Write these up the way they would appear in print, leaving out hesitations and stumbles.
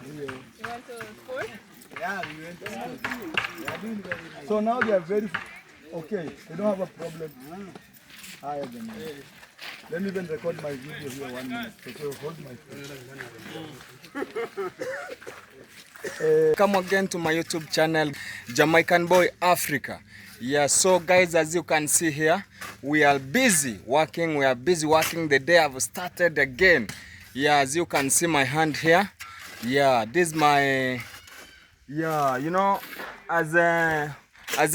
You went to school? Yeah, we went to school. They are doing very nice. So now they are very okay. They don't have a problem. Higher than me. Let me even record my video here 1 minute. So hold my phone. Come again to my YouTube channel, Jamaican Boy Africa. Yeah, so guys, as you can see here, we are busy working. The day I've started again. Yeah, as you can see my hand here. Yeah, this is my, yeah, you know, as I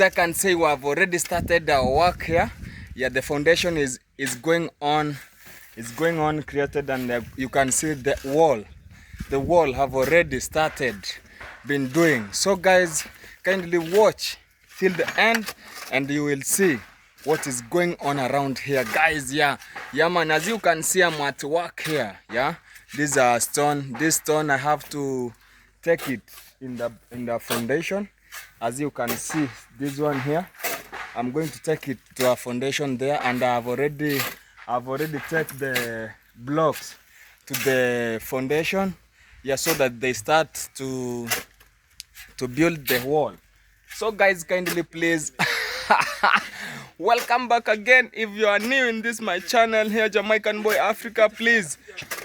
can say, we have already started our work here. Yeah, the foundation is going on. It's going on created, and you can see the wall have already started been doing. So guys, kindly watch till the end and you will see what is going on around here, guys. Yeah man, as you can see, I'm at work here. Yeah, this stone I have to take it in the foundation. As you can see, this one here, I'm going to take it to a foundation there, and I've already taken the blocks to the foundation. Yeah, so that they start to build the wall. So guys, kindly please welcome back again. If you are new in this my channel here, Jamaican Boy Africa, please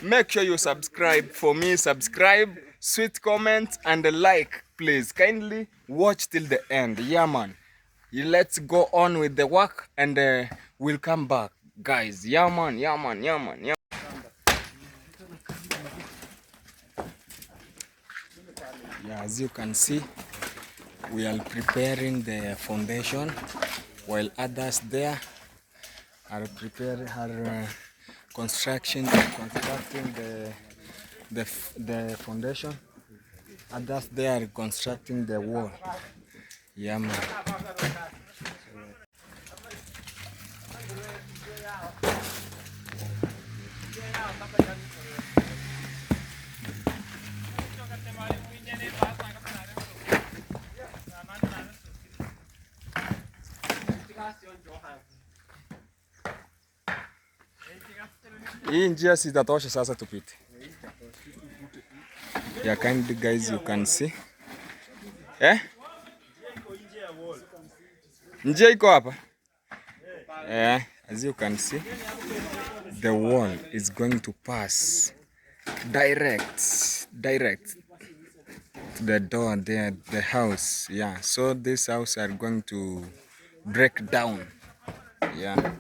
make sure you subscribe for me. Subscribe, sweet comments, and a like, please. Kindly watch till the end. Yeah man, let's go on with the work, and we'll come back, guys. Yeah man. Yeah, as you can see, we are preparing the foundation, while others there are constructing the foundation. Others there are constructing the wall. Yeah man. Hii njia sitatosha sasa tupite. Yeah, kindly guys, you can see. Njia iko hapa. Yeah, as you can see, the wall is going to pass direct to the door there, the house. Yeah, so this house are going to break down. Yeah.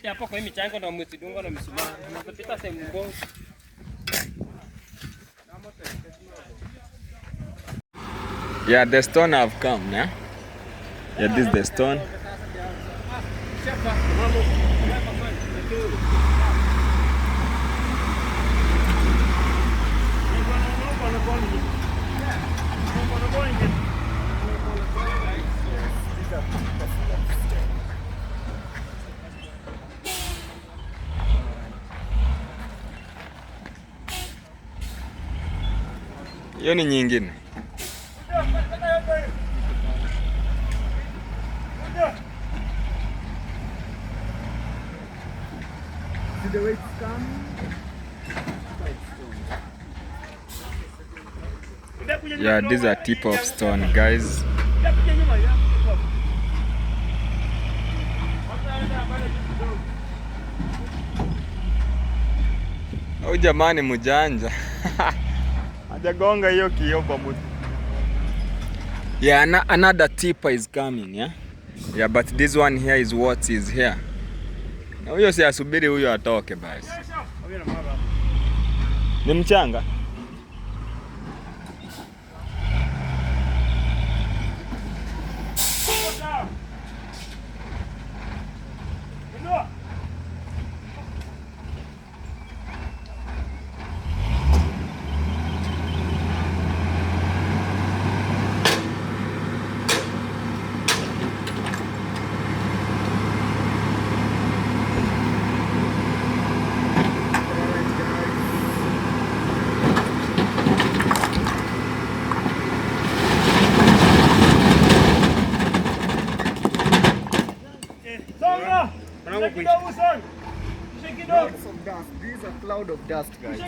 Hapo kwa michango na msidungo na misumari. Unapita sehemu mbongo. Yeah, the stone have come, yeah? Yeah, this is the stone. Hiyo ni nyingine. Yeah, these are tip of stone, guys. Oh jamani, mujanja. Hajagonga hiyo kioo kwa mtu. Yeah, another tipper is coming, yeah? Yeah, but this one here is what is here. Na huyo si asubiri huyo atoke basi. Ni mchanga? Songa! Clouds of dust. These are cloud of dust, guys.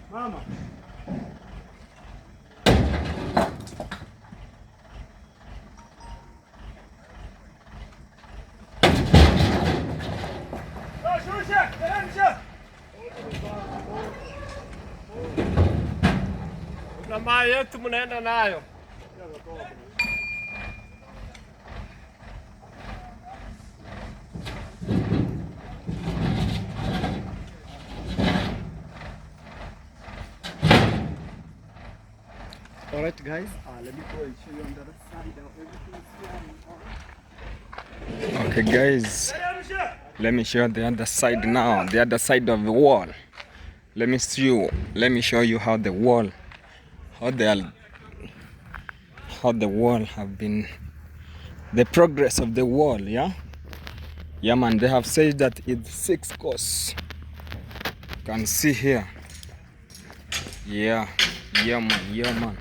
Mama. Na mai yetu mnaenda nayo. Alright, guys. Let me go and show you on the other side. Okay, guys. Let me show you the other side now. The other side of the wall. Let me show you how the wall, how the wall have been, the progress of the wall. Yeah, man. They have said that it's 6 course. You can see here. Yeah, man.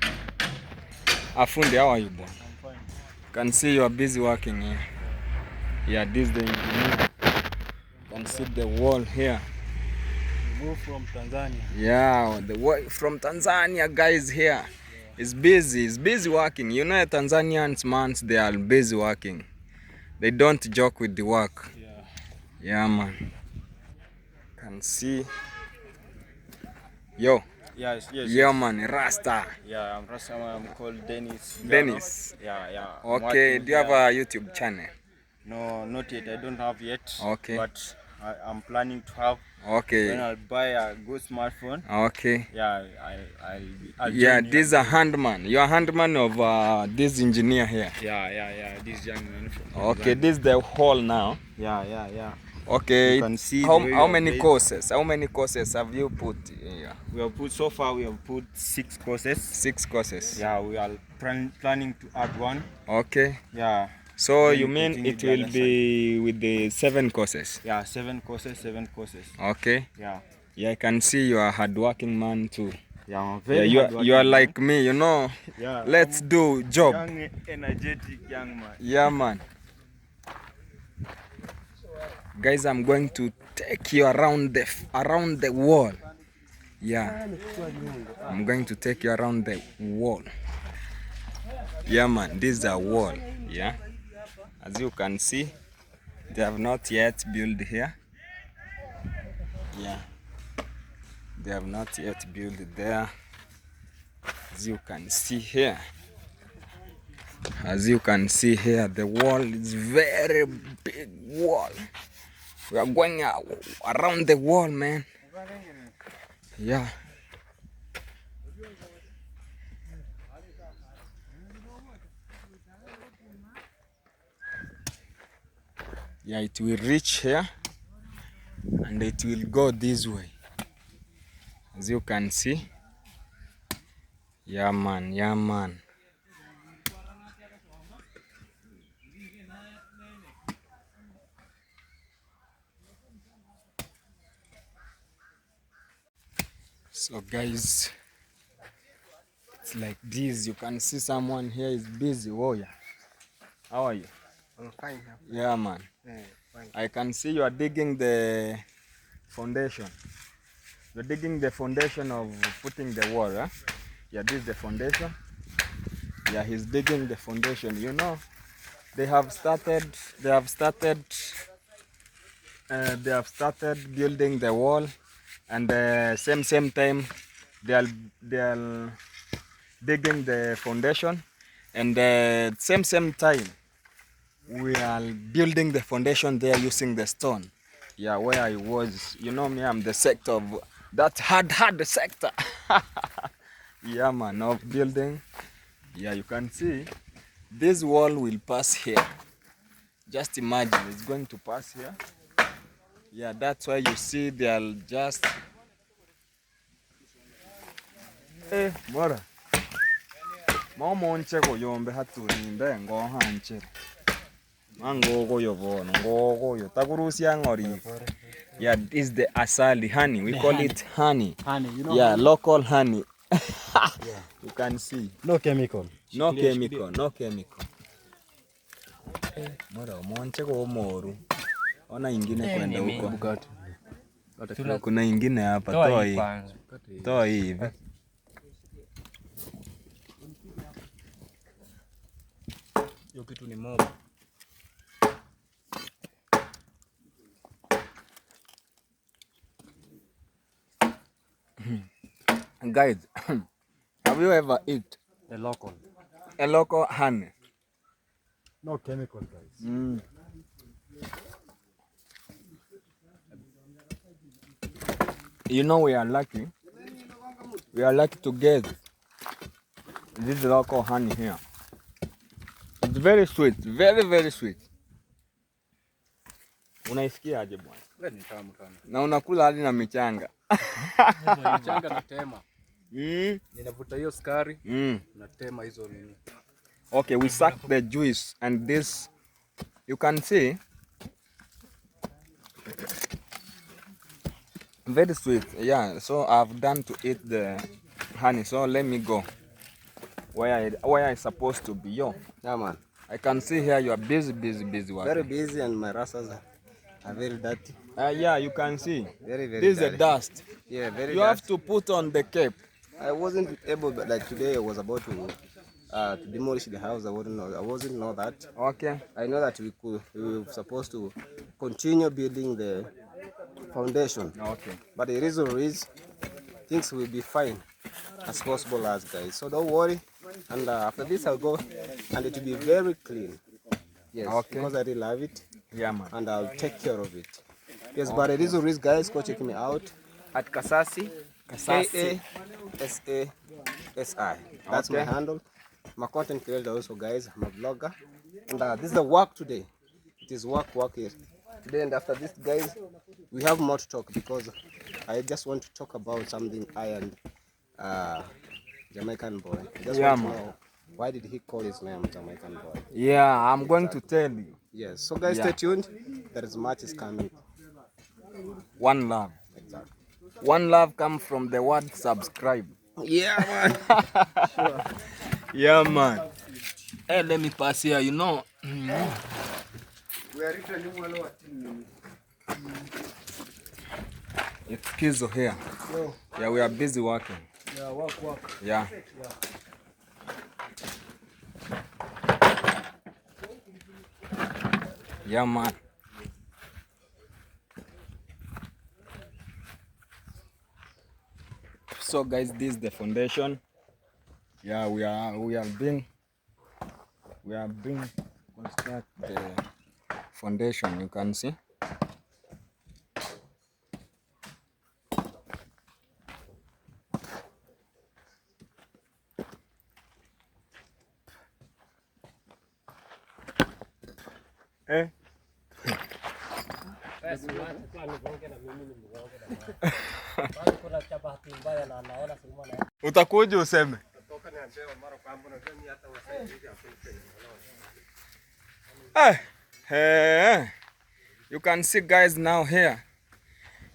Afundi, how are you, boy? I'm fine. You can see you are busy working here. Yeah, this is the engineer. You can see the wall here. We moved from Tanzania. Yeah, the work from Tanzania guys here is busy. Is busy working. You know, Tanzanians, man, they are busy working. They don't joke with the work. Yeah, man. Can see. Yo. Yes. Yeah, man. Rasta. Yeah, I'm Rasta. I'm called Dennis. Dennis. Yeah. Okay. Do you have a YouTube channel? No, not yet. I don't have yet. Okay. But I'm planning to have. Okay. When I'll buy a good smartphone. Okay. Yeah, I'll yeah, join this is a handman. You're a handman of this engineer here. Yeah. This young man. Okay, this is the hall now. Yeah. Okay. You can see how many courses? How many courses have you put here? We have put 6 courses. 6 courses. Yeah, we are planning to add one. Okay. Yeah. So you mean it will be with the 7 courses? Yeah, 7 courses. Okay. Yeah. Yeah, I can see you are a hardworking man too. Yeah, I'm very you are like me, you know. Yeah. Let's do job. Young, energetic young man. Yeah, man. Guys, I'm going to take you around the wall. Yeah. I'm going to take you around the wall. Yeah, man. This is a wall. Yeah. As you can see, they have not yet built here. Yeah. They have not yet built there. As you can see here. The wall is very big wall. We are going around the wall, man. Yeah. Yeah, it will reach here and it will go this way. As you can see. Yeah, man. So guys, it's like this. You can see someone here is busy. Oh yeah. How are you? I'm fine. Yeah, man. Fine. I can see you are digging the foundation. You're digging the foundation of putting the wall, huh? Yeah, this is the foundation. Yeah, he's digging the foundation. You know, they have started building the wall, and same time they'll digging the foundation, and same time we are building the foundation there using the stone. Yeah, where I was, you know me, I'm the sector of that hard sector. Yeah, man, of building Yeah, you can see this wall will pass here. Just imagine it's going to pass here. Yeah, that's why you see they'll just mora mamonche ko yombe haturinde ngo hanche mango go yobono ngo yo takurusia ngori. Yeah, this is the asali honey. We call it honey. Honey, you know. Yeah, honey? local honey. Yeah. You can see. No chemical. No chemical, no chemical. Mora monche ko moru. Ona ingine kwenda huko. Kuna ingine hapa toa hii. Toa hii hivi. Hiyo kitu ni mob. Guys, have you ever eat A local honey? No chemical, guys. You know we are lucky. We are lucky to get this local honey here. It's very sweet, very very sweet. Unaisikia aje bwana? Wewe ni tamu sana. Na unakula hadi na michanga. Michanga na tema. Ninavuta hiyo sukari, na tema hizo nini. Okay, we suck the juice and this you can see very sweet. Yeah, so I've done to eat the honey. So let me go where I supposed to be. Yo, Yeah, man. I can see here you are busy working. Very busy and my rastas are very dirty. Yeah, you can see. Very This is the dirty. dust. Yeah, very You dirty. have to put on the cape. I wasn't able, but like today I was about to demolish the house. I wasn't know that. Okay. I know that we were supposed to continue building the foundation. Okay. But the reason is things will be fine as possible as guys. So don't worry. And after this I'll go and it will be very clean. Yes, Okay. because I really love it Yeah, man. and I'll take care of it. Yes, but the reason is guys, go check me out at Kasasi. Kasasi. Kasasi. That's Okay. my handle. I'm a content creator also, guys. I'm a vlogger. And this is the work today. It is work here. Today and after this, guys, we have more to talk because I just want to talk about something I and Jamaican boy. I just Yeah, want to man. know why did he call his name Jamaican boy? Yeah, I'm going to tell you. Yes. So guys, Yeah. stay tuned. There is much is coming. One love. Exactly. One love comes from the word subscribe. Yeah, man. Yeah, man. Hey, let me pass here, you know. We are It's Kizo here. Yo. Yeah, we are busy working. Yeah, work. Yeah. Yeah, man. So guys, this is the foundation. Yeah, we have been construct the foundation, you can see. Eh? Utakuja useme. You can see guys now here.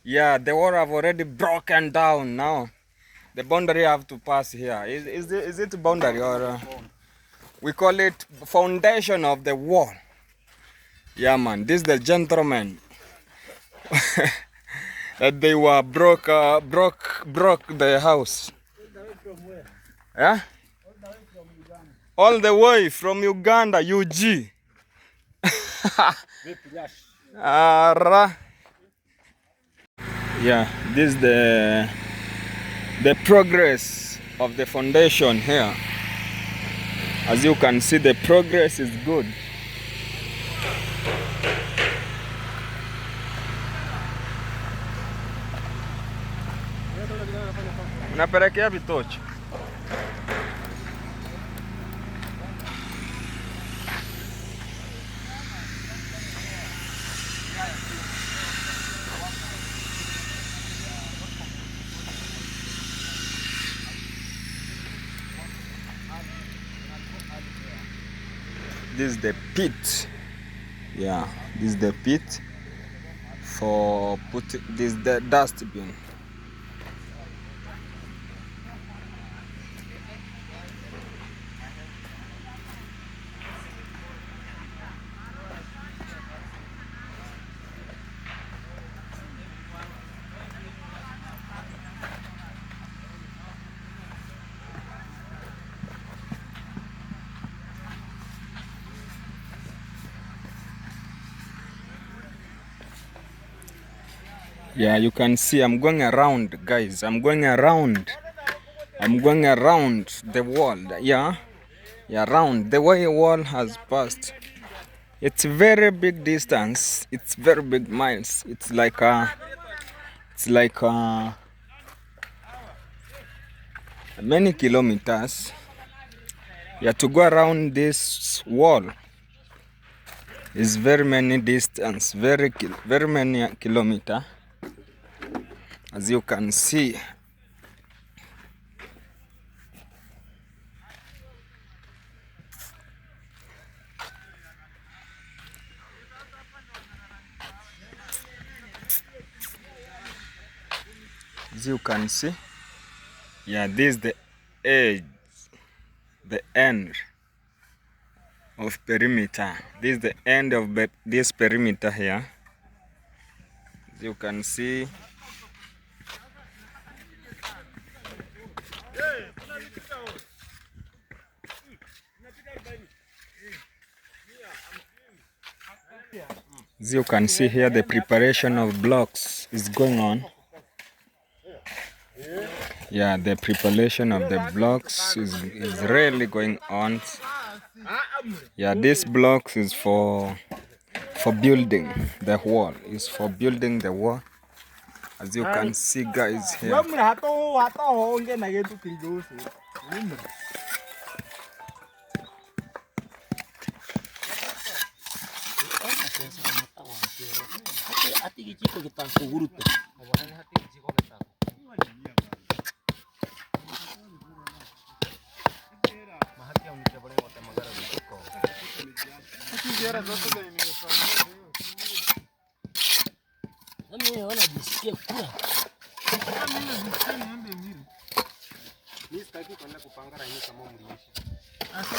Yeah, the wall have already broken down now. The boundary have to pass here. Is it boundary or we call it foundation of the wall? Yeah, man. This is the gentleman that they were broke the house. Yeah. All the way from Uganda, UG. Yeah, this is the progress of the foundation here. As you can see, the progress is good. Unapelekea vitochi. This is the pit. Yeah, this is the pit for putting this the dustbin. Yeah, you can see I'm going around, guys. I'm going around the wall. Yeah, around the way wall has passed. It's very big distance. It's very big miles. It's like many kilometers. Yeah, to go around this wall is very many distance, very many kilometer, as you can see. As you can see, yeah, this is the edge, the end of perimeter. This is the end of this perimeter here. As you can see, here, the preparation of blocks is going on. Yeah, the preparation of the blocks is really going on. Yeah, this blocks is for building the wall. Is for building the wall. As you can see, guys, here.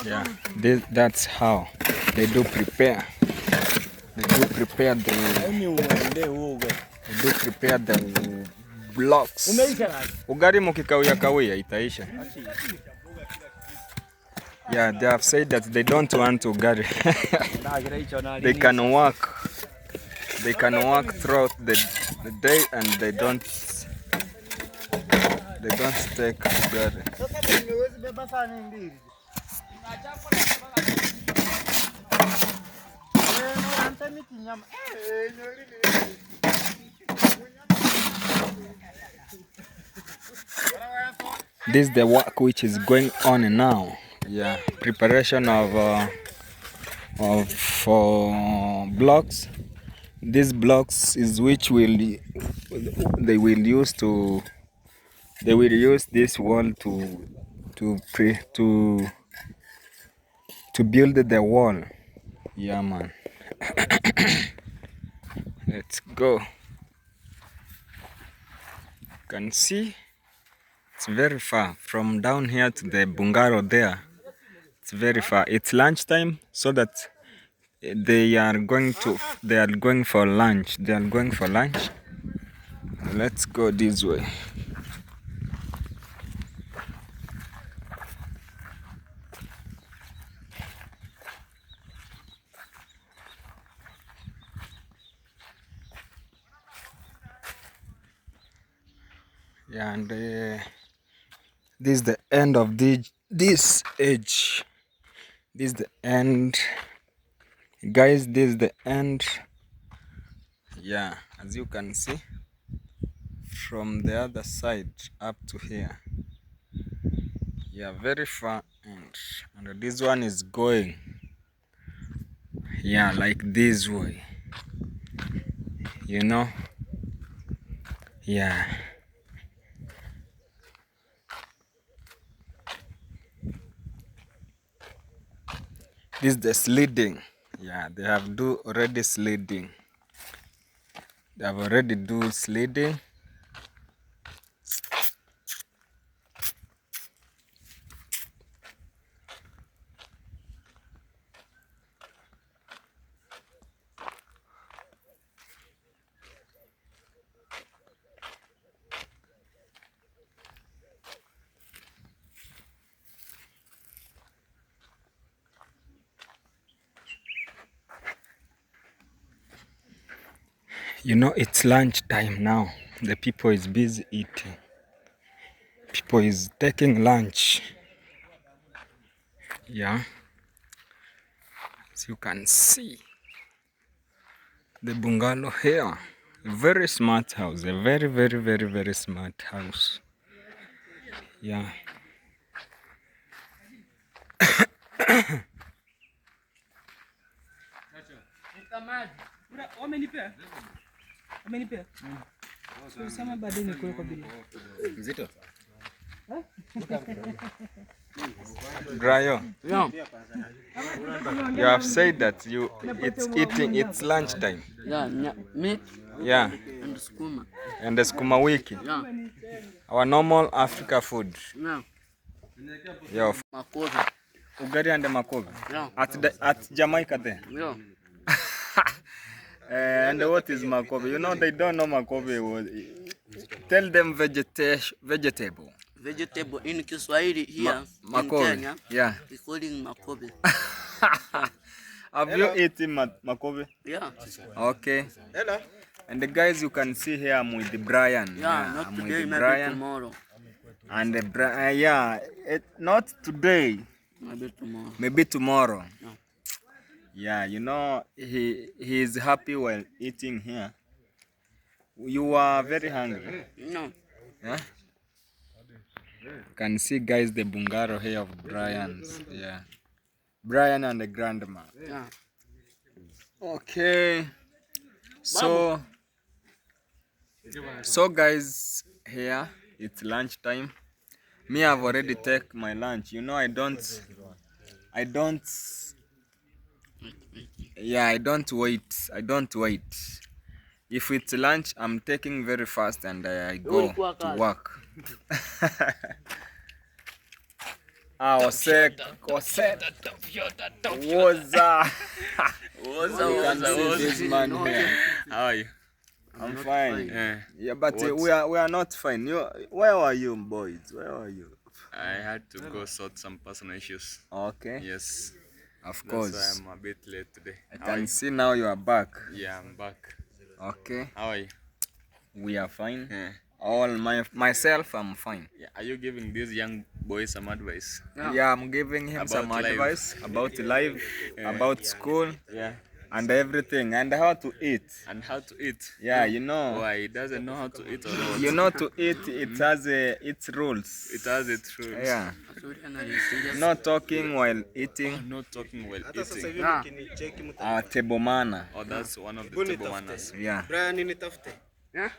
Yeah, that's how they do prepare. They do prepare the blocks. Ugari mukikawia itaisha. Yeah, they have said that they don't want ugari. They can work. They can work throughout the day and they don't take ugari. This is the work which is going on now. Yeah, preparation of blocks. These blocks is which they will use this wall to build the wall. Yeah, man. Let's go. You can see it's very far from down here to the bungalow there. It's very far. It's lunchtime, so that they are going for lunch. Let's go this way. Yeah, and this is the end of this edge. This is the end, guys. This is the end. Yeah, as you can see, from the other side up to here. Yeah, very far end. And this one is going, yeah, like this way, you know. Yeah. This is the sledding. Yeah, they have do already sledding. They have already do sledding. You know, it's lunch time now. The people is busy eating. People is taking lunch. Yeah. As you can see, the bungalow here. A very smart house. A very, very, very, very smart house. Yeah. Mzito. Grayo. Yeah. You have said that it's lunchtime. Yeah, meat Yeah. and skuma. And the skuma wiki. Yeah. Our normal Africa food. Yeah. Yeah. Makovi. Ugari and the makovi. Yeah. At Jamaica there. Yeah. And what is makovi? You know they don't know makovi. Tell them vegetable. Vegetable in Kiswahili here in Makovi. Kenya. Yeah. We calling makovi. Have you eaten makovi? Yeah. Okay. Hello. And the guys you can see here, I'm with the Brian. Yeah, not I'm today, with the maybe Brian. tomorrow. And the not today. Maybe tomorrow. Maybe tomorrow. Yeah. Yeah, you know he is happy while eating here. You are very hungry. No. Yeah. You can see guys the bungalow here of Brian's. Yeah. Brian and the grandma. Yeah. Okay. So guys, here it's lunchtime. Me, I've already take my lunch. You know, I don't wait. I don't wait. If it's lunch, I'm taking very fast and I go to work. Osek. Woza. You can see this man here. How are you? I'm fine. Yeah. But we are not fine. Where are you, boys? Where are you? I had to go sort some personal issues. Okay. Yes. Of course. That's why I'm a bit late today. I can see now you are back. Yeah, I'm back. Okay. How are you? We are fine. Yeah. Myself, I'm fine. Yeah. Are you giving these young boys some advice? Yeah, I'm giving him some About life. advice about life, about school, Yeah. and everything, and how to eat. And how to eat? Yeah, you know. Why he doesn't know how to eat or what? You know, to eat, it has its rules. It has its rules. Yeah. Not talking while eating. Not talking while eating. Table manner. Oh, that's one of the table manners. Yeah. Brian nitafute. Yeah.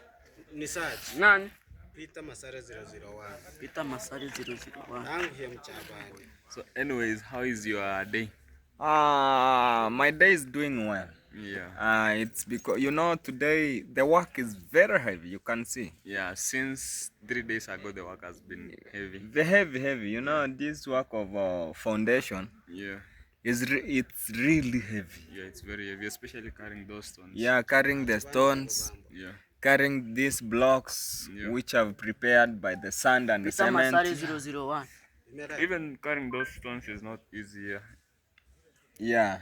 Ni search. Nani? Peter Masare 001. Peter Masari 001. Nangu ya mchabani. So, anyways, how is your day? My day is doing well. Yeah. It's because, you know, today the work is very heavy, you can see. Yeah. Since 3 days ago, the work has been heavy. The heavy. You know, this work of foundation Yeah. it's really heavy. Yeah, it's very heavy, especially carrying those stones. Yeah, carrying the stones, Yeah. carrying these blocks Yeah. which are prepared by the sand and the Peter cement. Masari 001. Even carrying those stones is not easier. Yeah.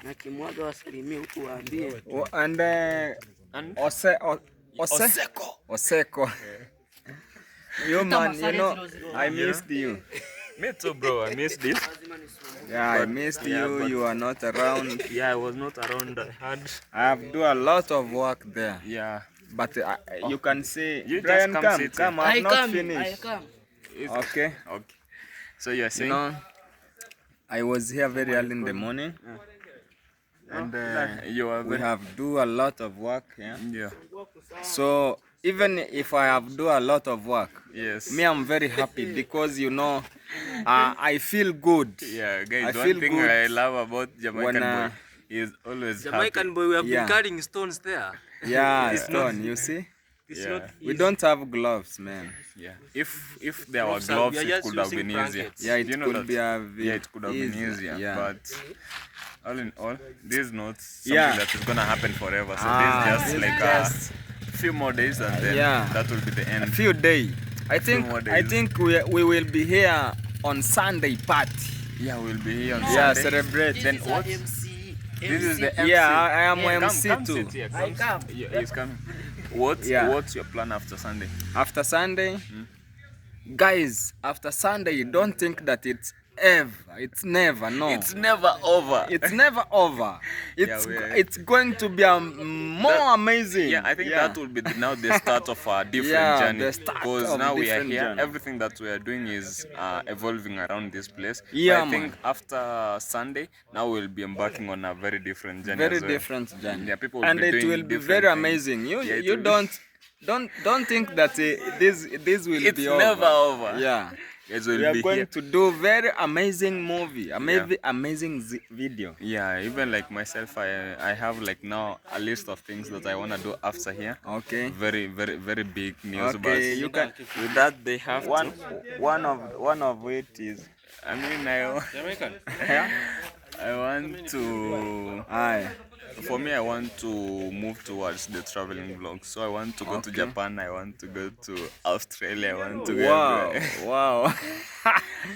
Na kimwaga wasalimie huku waambie. And Oseko. You man, you know, I missed you. me too, bro. I missed it. Yeah, I missed you. You are not around. Yeah, I was not around. I have do a lot of work there. Yeah. But you can see, You just Brian, come come, sit come. here. I've not I finished. come. Okay. Okay. So you're You saying? know, I was here very early in the morning, and You are we very. have do a lot of work. Yeah. Yeah. So even if I have do a lot of work, Yes. me I'm very happy because you know, I feel good. Yeah, guys, I one feel thing good I love about Jamaican when, boy is always Jamaican happy. boy, we have Yeah. been carrying stones there. Yeah, It's not- stone. You see, It's Yeah. not we easy. don't have gloves, man. Yeah. If there were Gloves are- gloves, we are it just could have using been easier. blankets. Yeah, it Do you know could that? be a Yeah, it could have been easier. Yeah. But all in all, this is not something Yeah. that is gonna happen forever. So Ah, this is just this like just- a few more days, and then yeah. that will be the a end. few days. I think more I days. think we will be here on Sunday party. Yeah, we'll be here on Yeah, Sunday. celebrate. Then what? This is the MC. Yeah, I am Come, MC come too. sit here. Come. Yeah, he's coming. What's your plan after Sunday? After Sunday, guys, after Sunday, you don't think that it's never, no. It's never over. It's never over. It's Yeah, it's going to be more amazing. Yeah, I think that will be now the start of a different Yeah, journey. the start Because of now we are different here. journey. Everything that we are doing is evolving around this place. Yeah, But I think after Sunday, now we'll be embarking on a very different journey. Very as well. different journey. Yeah, people will and be it doing will be different very things. amazing. Yeah, it You will don't think that this will It's be never over. Yeah. Yes, we'll We are be going here. to do very amazing movie, amazing video. Yeah, even like myself, I have like now a list of things that I want to do after here. Okay. Very, very, very big news. Okay, but you can. with that, they have One of it is. I mean, Jamaican. I want to. Aye. For me, I want to move towards the traveling vlog. So I want to go to Japan. I want to go to Australia. I want to go. Wow, everywhere. wow.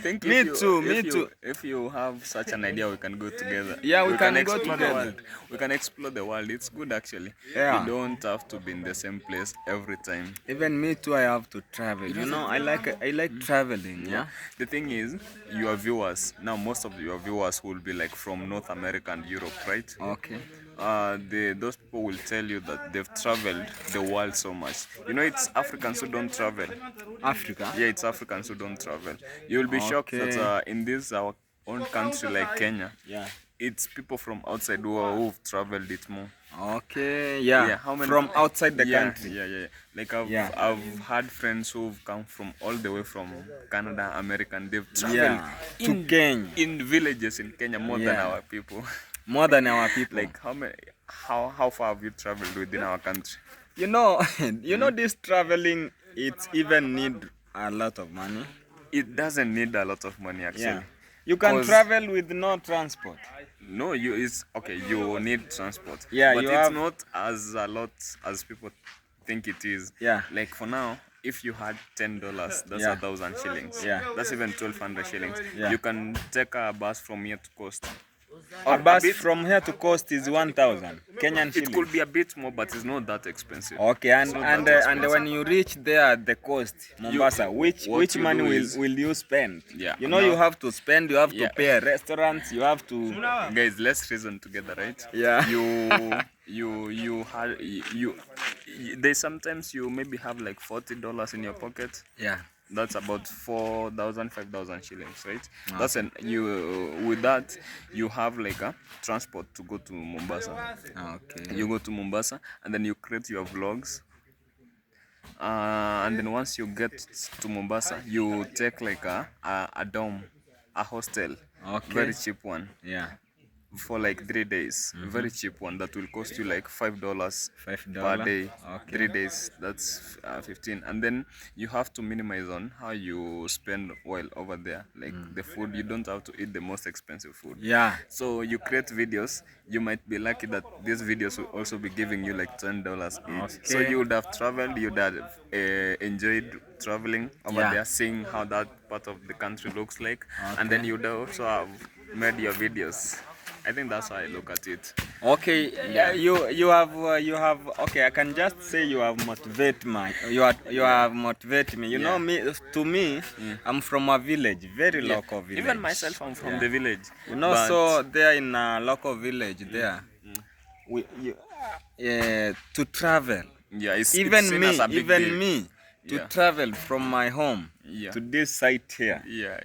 Think Me too, me if too. If you have such an idea, we can go together. Yeah, we can go explore the together. world. We can explore the world. It's good actually. Yeah. You don't have to be in the same place every time. Even me too. I have to travel. You know, I like traveling. Yeah. The thing is, your viewers now, most of your viewers will be like from North America and Europe, right? Okay. Those people will tell you that they've traveled the world so much. You know, it's Africans who don't travel. Africa. Yeah, it's Africans who don't travel. You'll be shocked that in this our own country like Kenya, Yeah. it's people from outside who've traveled it more. Okay. Yeah. Yeah, how many- From outside the country. Yeah. Like Yeah. I've had friends who've come from all the way from Canada, America, and they've traveled Yeah. To Kenya. in villages in Kenya more than Yeah. our people. More than our people. Like how far have you traveled within our country? You know, this traveling, it even need a lot of money. It doesn't need a lot of money actually. Yeah. You can 'Cause- travel with no transport. No, it's okay. You need transport. Yeah, but you it's have- not as a lot as people think it is. Yeah. Like for now, if you had $10, that's Yeah. 1,000 shillings. Yeah. That's even 1,200 shillings. Yeah. You can take a bus from here to Coast. A bus bit- from here to Coast is 1,000 Kenyan It shillings. could be a bit more, but it's not that expensive. Okay, and It's not and that and when you reach there at the coast, Mombasa, which what you money do will is- you spend? Yeah, You know, now- you have to spend. You have Yeah. to pay restaurants. You have to. Guys, let's reason together, right? Yeah. They sometimes you maybe have like $40 in your pocket. Yeah. That's about 4,000, 5,000 shillings, right? That's with that you have like a transport to go to Mombasa. Okay. You go to Mombasa and then you create your vlogs. And then once you get to Mombasa, you take like a dorm, a hostel, Okay. very cheap one. Yeah. For like 3 days, very cheap one that will cost you like $5 $5 per day. Okay. 3 days, that's 15. And then you have to minimize on how you spend while over there. Like the food, you don't have to eat the most expensive food. Yeah. So you create videos. You might be lucky that these videos will also be giving you like $10 each. So Okay. you would have traveled, you would have enjoyed traveling over Yeah. there, seeing how that part of the country looks like, and then you would also have made your videos. I think that's how I look at it. Okay. Yeah. You have. Okay. I can just say you have motivated you have motivated me. You know me. To me, I'm from a village, very local village. Even myself, I'm from the village. You know, but so there in a local village there, to travel. yeah, it's Even seen me, as a big deal. me. to Yeah. travel from my home Yeah. to this site here. Yeah,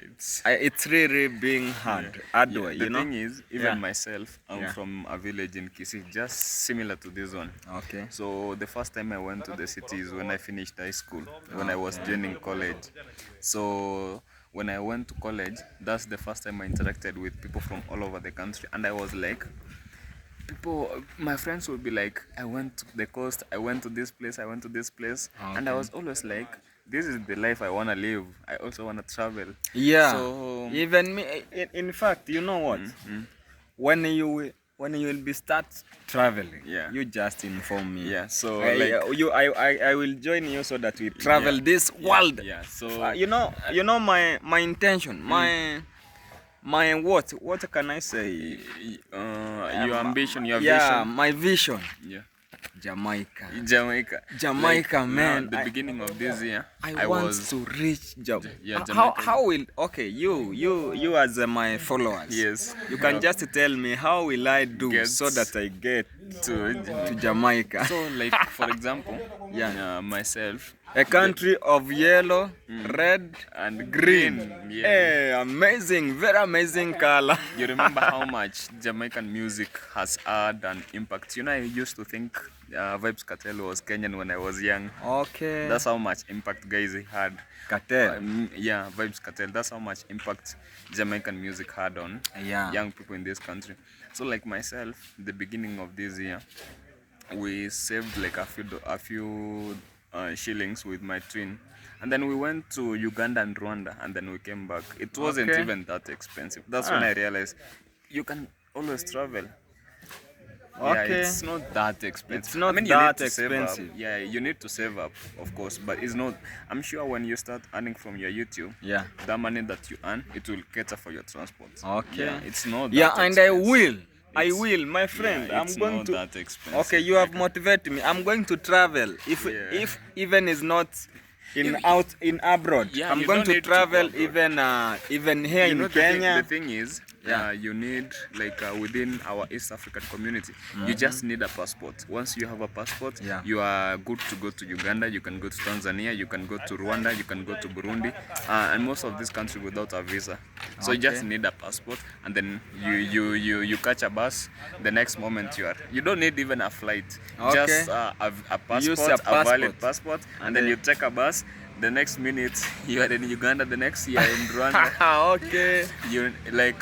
It's really being hard. Hard way, the you know? thing is, even Yeah. myself, I'm Yeah. from a village in Kisii, just similar to this one. Okay. So the first time I went to the city is when I finished high school, when I was joining college. So when I went to college, that's the first time I interacted with people from all over the country, and I was like, my friends would be like, I went to the coast, I went to this place, I went to this place, and I was always like, this is the life I want to live. I also want to travel. Yeah. So Even me, in fact, you know what? When you will be start traveling, Yeah. you just inform me. yeah, so I will join you so that we travel Yeah. this world. yeah, so You know my intention, my what can I say? your ambition, your Yeah, vision. my vision. Yeah. Jamaica. Jamaica, man. The beginning of this year, I want to reach Yeah, how will you as my followers? Yes. You can just tell me how will I do Get so that I get to to Jamaica. So, like for example, myself, A country of yellow, red, and green. Yeah. Hey, amazing, very amazing color. You remember how much Jamaican music has had an impact? You know, I used to think Vibes Cartel was Kenyan when I was young. Okay. That's how much impact guys had. Cartel. Yeah, Vibes Cartel. That's how much impact Jamaican music had on young people in this country. So, like myself, the beginning of this year, we saved like a few shillings with my twin, and then we went to Uganda and Rwanda, and then we came back. It wasn't even that expensive. That's when I realized you can always travel. Yeah, it's not that expensive. It's not I mean, that you need to save expensive. up. Yeah, you need to save up, of course, but it's not. I'm sure when you start earning from your YouTube, Yeah. that money that you earn, it will cater for your transport. Okay. Yeah, it's not. Yeah, that and I expensive. will. I It's- will, my friend. Yeah, I'm it's going not to. that expensive. Okay, you have motivated me. I'm going to travel. If even is not in abroad, Yeah, I'm you going don't to need to travel go abroad. even here You in know, Kenya. the thing is, Yeah. you need like within our East African community, you just need a passport. Once you have a passport, Yeah. you are good to go to Uganda. You can go to Tanzania. You can go to Rwanda. You can go to Burundi, and most of these countries without a visa. So you just need a passport, and then you catch a bus. The next moment you don't need even a flight. Okay. Just a Use passport, a a valid passport. passport, and then you take a bus. The next minute you are in Uganda. The next you are in Rwanda. Okay.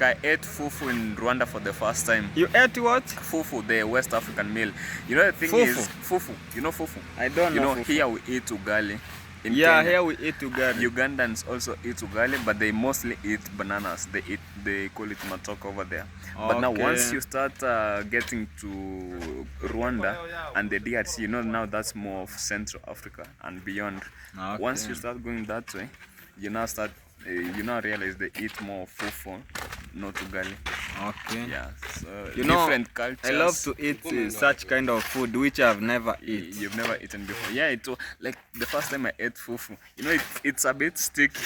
I ate fufu in Rwanda for the first time. You ate what? Fufu, the West African meal. You know the thing Fufu? is fufu. You know fufu? I don't You know. know fufu. here we eat ugali. In Yeah, Kenya, here we eat together. Ugandans also eat ugali, but they mostly eat bananas. They call it matok over there. But now Okay. once you start getting to Rwanda and the DRC, you know now that's more of Central Africa and beyond. Okay. Once you start going that way, you now realize they eat more fufu, not ugali. Okay. Yeah, so You know, different cultures. I love to eat such kind of food which I've never eaten. You've never eaten before. Yeah, it was like the first time I ate fufu. You know, it's a bit sticky.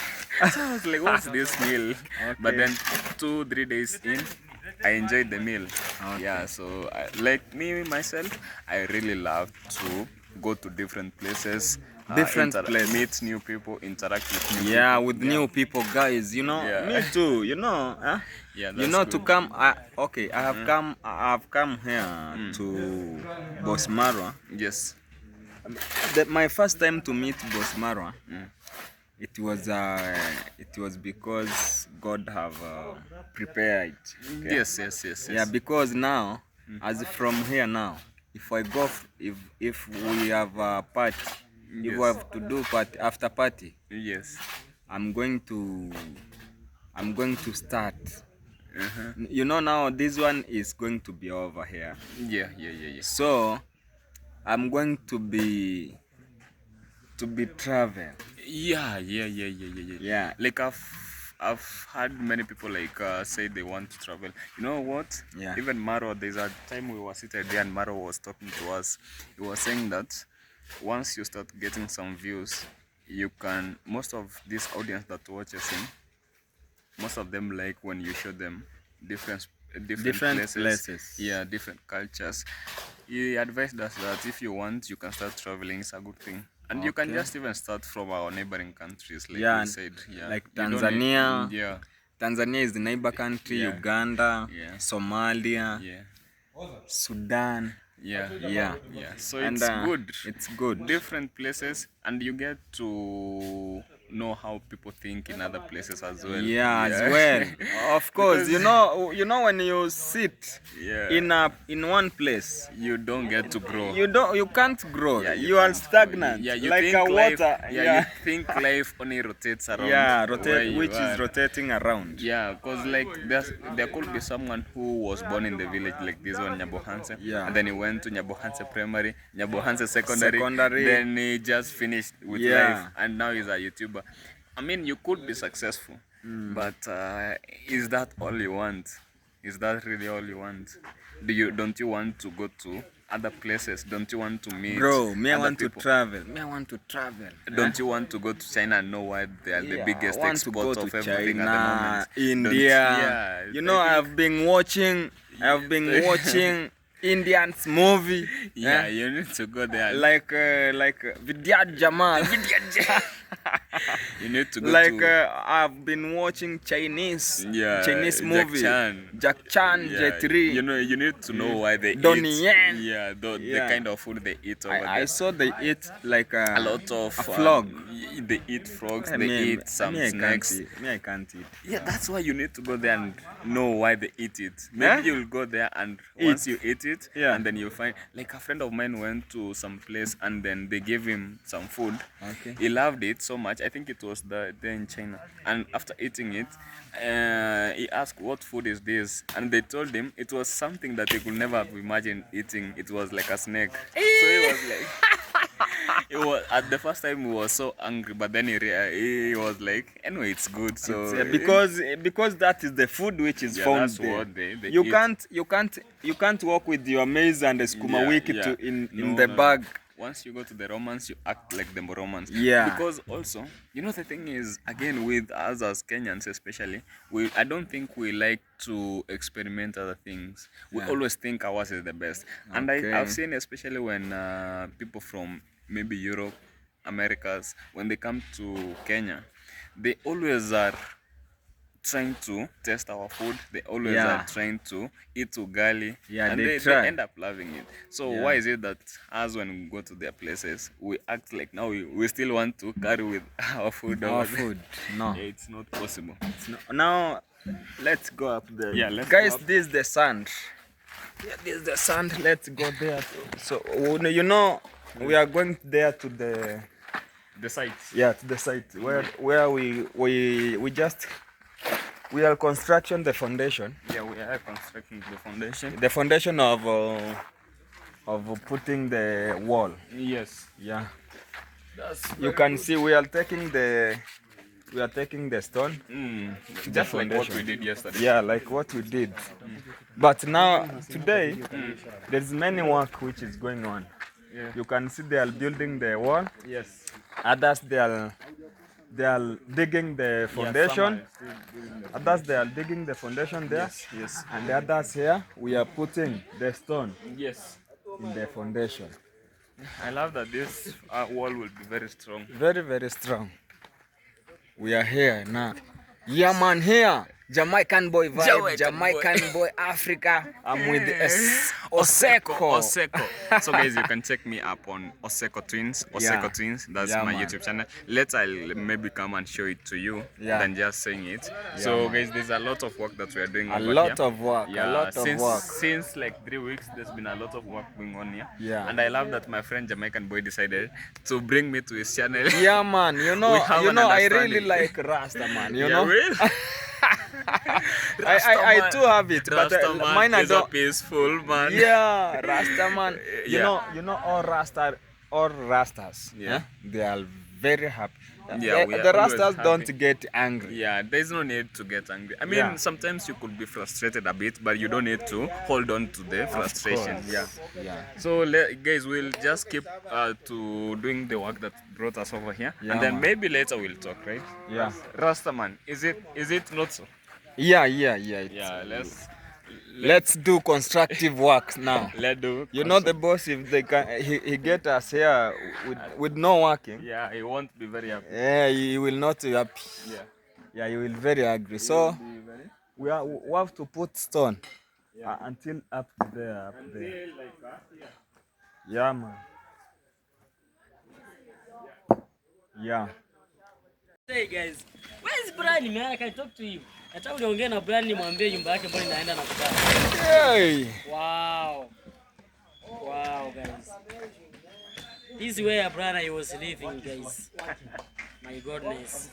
So I was like, what's this meal? But then 2-3 days in, I enjoyed the meal. Yeah, so like me myself, I really love to go to different places. Places. Meet new people, interact with new Yeah, people. with new people, guys. You know, Yeah. me too. You know, Yeah, you that's know, good. to come. I have come here to Boss Marwa. Yes. My first time to meet Boss Marwa, it was because God have prepared. Okay? Yes. Yeah, because now, as from here now, if I go, if we have a party, if we have to do party after party, Yes. I'm going to start. You know, now this one is going to be over here, Yeah. so I'm going to be travel. Yeah. Yeah. Like I've had many people like say they want to travel. You know what? Yeah. Even Maro, there's a time we were seated there and Maro was talking to us. He was saying that once you start getting some views, most of this audience that watches him, most of them like when you show them different places. Yeah, different cultures. He advised us that if you want, you can start traveling. It's a good thing. And you can just even start from our neighboring countries, like Yeah, you said. Yeah, like You don't Tanzania. need- yeah, Tanzania is the neighbor country. Yeah. Uganda, Yeah. Somalia, yeah, Sudan. yeah, Yeah. yeah. So And, it's good. It's good. Different places, and you get to know how people think in other places as well. Yeah, as well. Of course, Because- you know when you sit Yeah. in one place, You don't get to grow. you can't grow. Yeah, you are can't grow. stagnant. Yeah, you like think a life, water. you think life only rotates around. Yeah, where you which are. is rotating around. Yeah, because like there could be someone who was born in the village like this one, Nyabohanse, Yeah. and then he went to Nyabohanse Primary, Nyabohanse Secondary, then he just finished with life, and now he's a YouTuber. I mean, you could be successful, but is that all you want? Is that really all you want? Don't you want to go to other places? Don't you want to meet? Bro, me I other want people? to travel. Me I want to travel. Don't you want to go to China and know why they are the biggest I want to exports go of to everything China, at the moment? India. You know, I've been watching Indians movie. Yeah, you need to go there. Like Vidyat Jamal. You need to go like to I've been watching Chinese Jack movie. Chan. Jack Chan, Jet Li. You know, you need to know why they Donnie eat. Yen. Yeah, the kind of food they eat over I there. saw they eat like A lot of a frog. They eat frogs. I They mean, eat some me, snakes. I can't eat. Yeah, that's why you need to go there and know why they eat it. Maybe you'll go there and once you eat it, and then you'll find, like a friend of mine went to some place and then they gave him some food. Okay. He loved it so much. I think it was there in China. And after eating it, he asked, "What food is this?" And they told him it was something that he could never have imagined eating. It was like a snake. So he was like. It was at the first time he was so angry, but then he was like, anyway, it's good. So Because that is the food which is found that's there. what they you eat. can't walk with your maize and the skuma wiki in the bag. Once you go to the Romans, you act like the Romans. Yeah. Because also, you know, the thing is, again, with us as Kenyans especially, I don't think we like to experiment other things. We always think ours is the best. And I've seen, especially when people from maybe Europe, Americas, when they come to Kenya, they always are trying to test our food. They always are trying to eat ugali, and they end up loving it. So why is it that us, when we go to their places, we act like now we still want to carry with our food? Our food, no. Yeah, it's not possible. Now let's go up there. Yeah, let's guys, go up. this is the sand. Yeah, this is the sand. Let's go there. So you know, we are going there to the site. Yeah, to the site where we are constructing the foundation. Yeah, we are constructing the foundation. The foundation of putting the wall. Yes. Yeah. You can see we are taking the stone. Just like what we did yesterday. Yeah, like what we did. But now today there's many work which is going on. Yeah. You can see they are building the wall. Yes. Others they are digging the foundation. Others they are digging the foundation there. Yes. And the others here we are putting the stone Yes. in the foundation. I love that this wall will be very strong. Very, very strong. We are here now. Yeah, man, here. Jamaican boy vibe, Jamaican boy Africa. I'm with Oseko. So guys, you can check me up on Oseko Twins. Twins, that's my YouTube channel. Later I'll maybe come and show it to you than just saying it. So guys, there's a lot of work that we are doing a lot of work. Since like 3 weeks, there's been a lot of work going on here. Yeah. And I love that my friend Jamaican boy decided to bring me to his channel. Yeah, man. You know, I really like Rasta, man. You know. I too have it, but mine I don't. Peaceful man. Yeah, Rasta man. You know all Rastas. Yeah. They are very happy. Yeah, the Rastas don't get angry. Yeah, there's no need to get angry. I mean, sometimes you could be frustrated a bit, but you don't need to hold on to the frustration. Yeah. So guys, we'll just keep to doing the work that brought us over here, and then maybe later we'll talk, right? Yeah. Rastaman, is it not so? Yeah. Yeah, let's do constructive work now. Let's do. You know the boss, if they can, he get us here with no working. Yeah, he won't be very happy. Yeah, he will not be happy. Yeah. Yeah, he will very angry. So we have to put stone until up there, Yeah, man. Yeah. Hey guys, where is Brian, man? I can talk to him. Nataka niongee na Brian nimwambie nyumba yake mbona inaenda na kudai. Hey. Wow. Wow, guys. This is where Brian was living, guys. My goodness.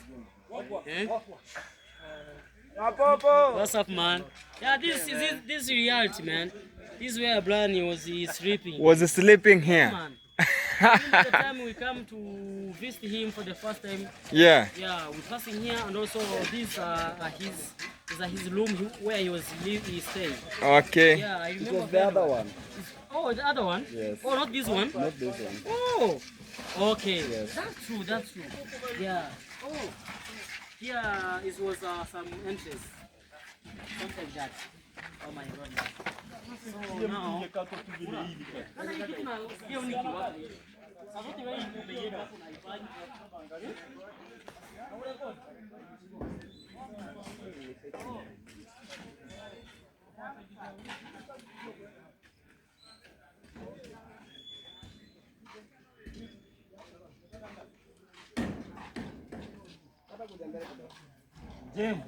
Eh? What's up, man? Yeah, this is reality, man. This is where Brian was sleeping. Was sleeping here? Man. The time we come to visit him for the first time. Yeah. Yeah, we're passing here, and also these are his room where he was staying. Okay. Yeah, I remember. The other one. Oh, the other one? Yes. Oh, not this one? Not this one. Oh, okay. Yes. That's true. Yeah. Oh, here it was some entrance. Something like that. Oh my God. So now, Jim.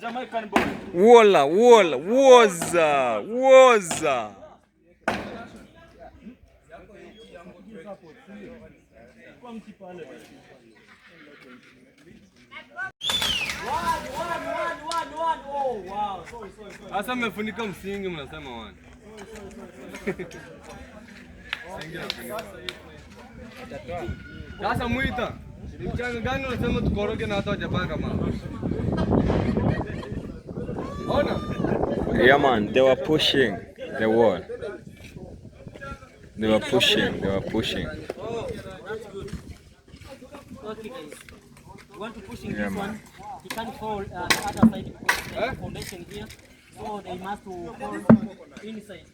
Jamaican boy. Woza. Oh, wow. Sorry. Asa mmefunika msingi mnasema wana. Sasa muita. Ni mchanga gani unasema tukoroge na hata hajapanga mama? Ona. Yeah, man, they were pushing the wall. They were pushing. Oh, that's good. Okay, guys. You want to push in this one? He can't fall the other side because there's a foundation here. So they must fall inside.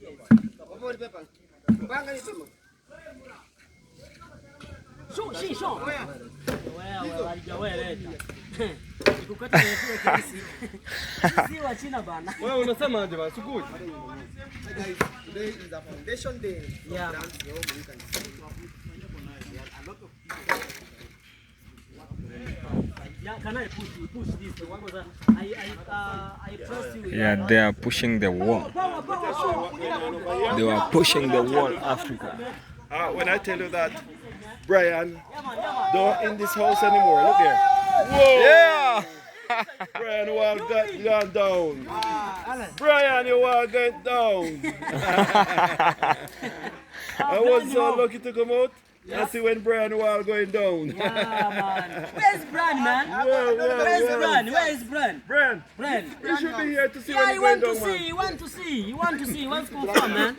Show. Well, alijawaeleta. Nikukata kwa kesi. Si wa China bana. Wewe unasema aje basi kuja? Guys, today is a foundation day. Yeah. Yeah, can I push this? The one was I trust you. Yeah, they are pushing the wall. They were pushing the wall, Africa. When I tell you that Brian, don't in this house anymore. Look there. Whoa! Yeah! Brian, you are gone down. Brian, you are going down. I was so lucky to come out. I see when Brian was going down. Yeah, man. Where's Brian, man? Where is Brian? Brian. He should be here to see Yeah, when you he's going want to down, man. see. You want to see. What's going on, man?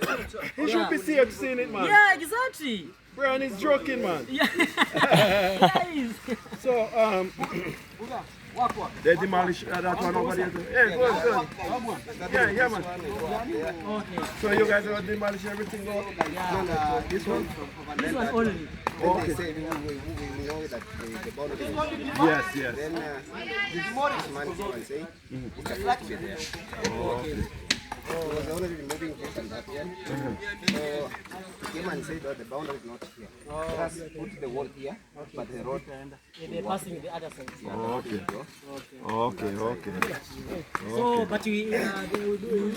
He should be here to see it, man. Yeah, exactly. Brian is joking, man. Yeah. Guys. So, they demolish that one over there. Hey, good. Yeah, man. Okay. So you guys are going to demolish everything? Yeah. This one? This one only. Okay. They say we know that the boundary is Yes. then this man can say it's a flat there. Okay. Because they're already removing this and that here. So he came and said that the boundary is not here. Just put the wall here, but the road. They're passing the other side. Okay. So, but we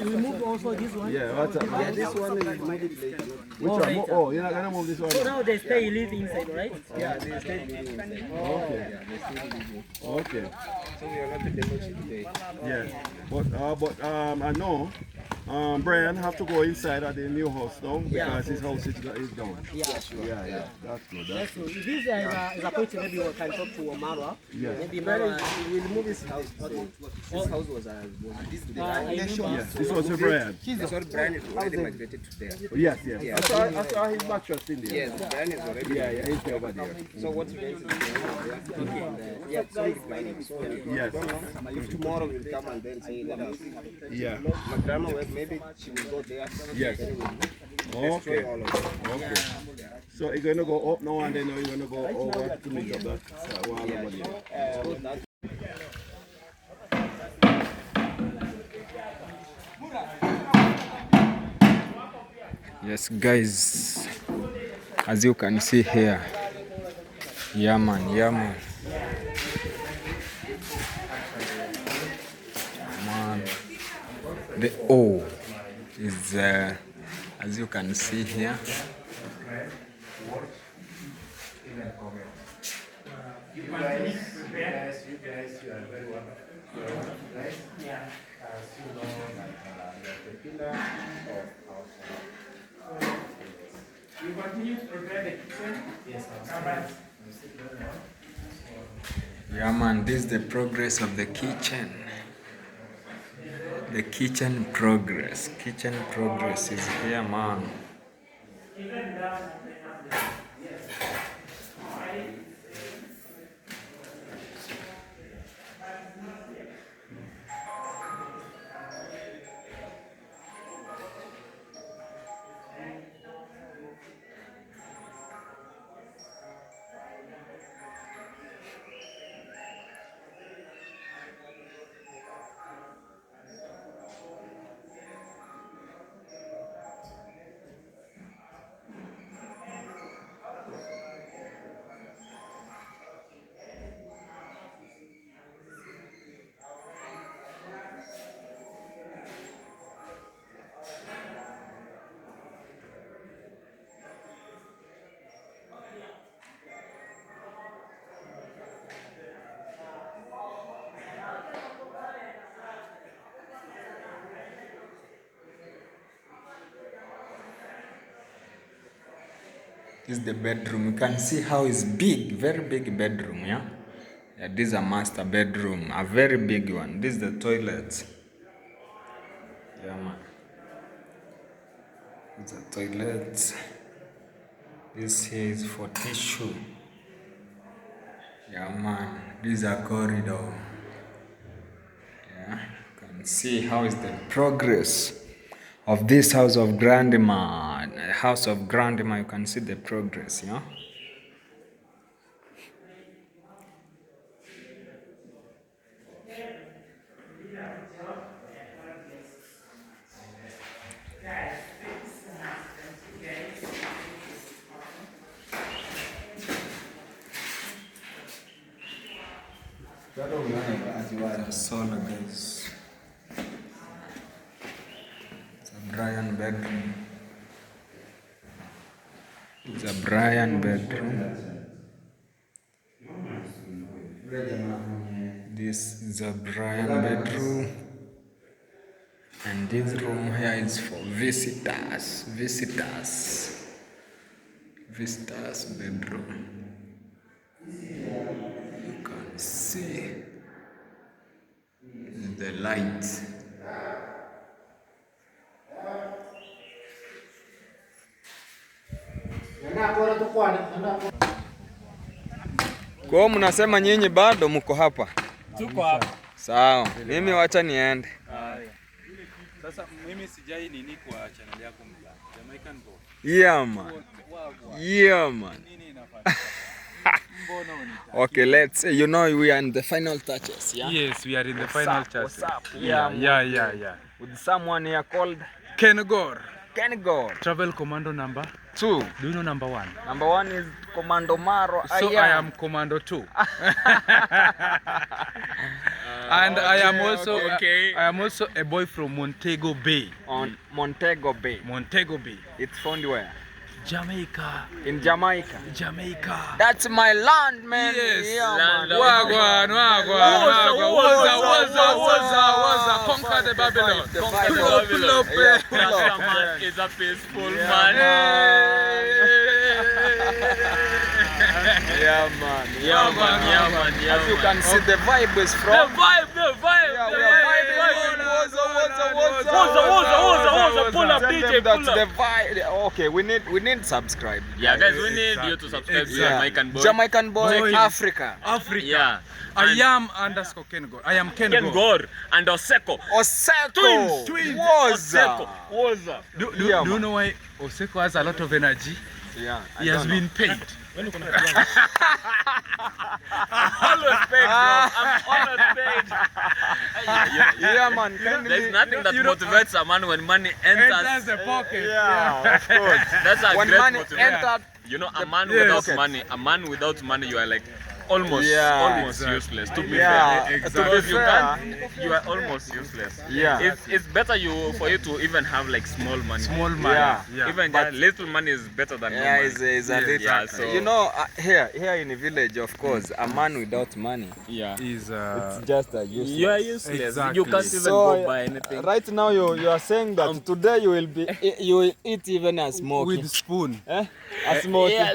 remove also this one. Yeah, what's up? Yeah, this one is moved later. Which one? Oh, you're not going to move this one? So now they stay live inside, right? Yeah, they stay living inside. Okay. Yeah, they stay living. Okay. So we are not to demolish it today. Yeah. But I know Brian have to go inside at the new house now because his house is gone. Yeah. Yeah. That's good. Yes, so if this is a point, maybe we can talk to Marwa. Yes. Maybe Marwa. We'll move his house. His house was this the Yes. This was a Brian. That's what Brian is already migrated to there. Yes. I saw his mattress in there. Yes, Brian is already Yeah, he's over there. So what's going to do? Yeah, so the planning. So Yes. if tomorrow we'll come and then say let us. Yeah. My grandma, maybe she will go there. Yes. Then we'll destroy Okay. all of it. Okay. So you're gonna go up now and then you're gonna go over to meet up that wall over there. Yes, guys, as you can see here, yeah man. Man, the O is as you can see here. Yeah man, this is the progress of the kitchen. The kitchen progress is here, man. This is the bedroom. You can see how it's big, very big bedroom, yeah? Yeah, this is a master bedroom, a very big one. This is the toilet. Yeah, man. It's a toilet. This here is for tissue. Yeah, man. This is a corridor. Yeah, you can see how is the progress of this house of grandma. House of grandma, you can see the progress, yeah? The solar guys. It's a Brian bedroom. It's a Brian bedroom. This is a Brian bedroom. And this room here is for visitors. Visitors bedroom. You can see the light. Kwa mnasema nyinyi bado mko hapa? Tuko hapa. Sawa, mimi wacha niende. Sasa mimi sijai nini kwa channel yako mpya. Jamaican Boy. Yeah man. Nini inafanya? Okay, let's say, you know, we are in the final touches, yeah? Yes, we are in the final touches. What's up? Yeah. With someone here called Kenigor. Travel Commando number 2. Do you know number 1? Number 1 is Commando Maro. So I am Commando 2. And I am also a boy from Montego Bay. On Montego Bay. Montego Bay. It's found where? Jamaica. In Jamaica. Jamaica. That's my land, man. Yes. Yeah, man. Wagwan. Conquer the Babylon. Conquer the Babylon. Yeah, It's a peaceful yeah, man. Yeah, man. Yeah, man. As you can see, the vibe is from. The vibe. Yeah, we are vibing. Woza, pull up, Tell DJ, them pull that's up. the vibe. Okay, we need subscribe. Yeah, guys, we need you to subscribe to Jamaican Boy. Jamaican Boy Africa. Yeah. I am underscore Ken Gore. I am Ken Ken Gore and Oseko. Oseko. Twins. Woza. Do you know why Oseko has a lot of energy? Yeah. He has been paid. Always paid, bro. I'm always paid. Yeah, man. Kindly. There's nothing that motivates a man when money enters. the pocket. Yeah, of course. That's a When great money motivation. entered, You know, a man without pocket. money, you are like almost useless. To be Yeah, fair, exactly. Because you are almost useless. Yeah. It's better for you to even have like small money. Small money. Yeah. Even But- little money is better than no yeah, money. is a little. Yeah, so- You know, here in the village, of course, a man without money Yeah. Is it's just a useless. You are useless. Exactly. You can't even So, go buy anything. right now you are saying that today you will eat even a smoky. with spoon. A smoky. Yeah.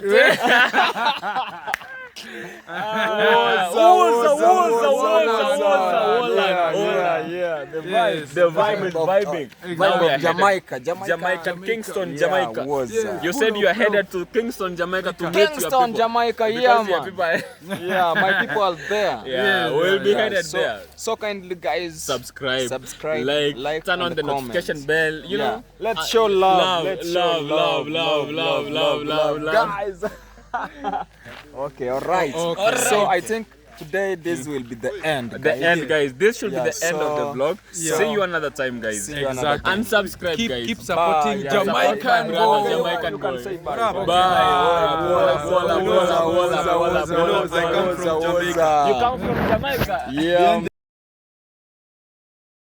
The vibe. The vibe is vibing. Vibe of Jamaica. Jamaica, Kingston, Jamaica. Yeah, was, You said you are headed to Kingston, Jamaica to meet your Kingston, people. Jamaica. Yeah, Because your man. people Yeah, my people are there. yeah, we'll be headed so, there. So kindly, guys, Subscribe, like, turn on and the comment. notification bell. You know, let's show love. love, Let's show love, guys. Okay, all right. So I think today this will be the end. the guys. end, guys. This should Yeah, be the end of the so- vlog. yeah. See you another time, guys. See you another time. Unsubscribe, guys. Keep supporting Bye. Jamaican Yeah, Boy. Jamaican You can boy. say bye. Bye. Woza. You come from Jamaica. Yeah.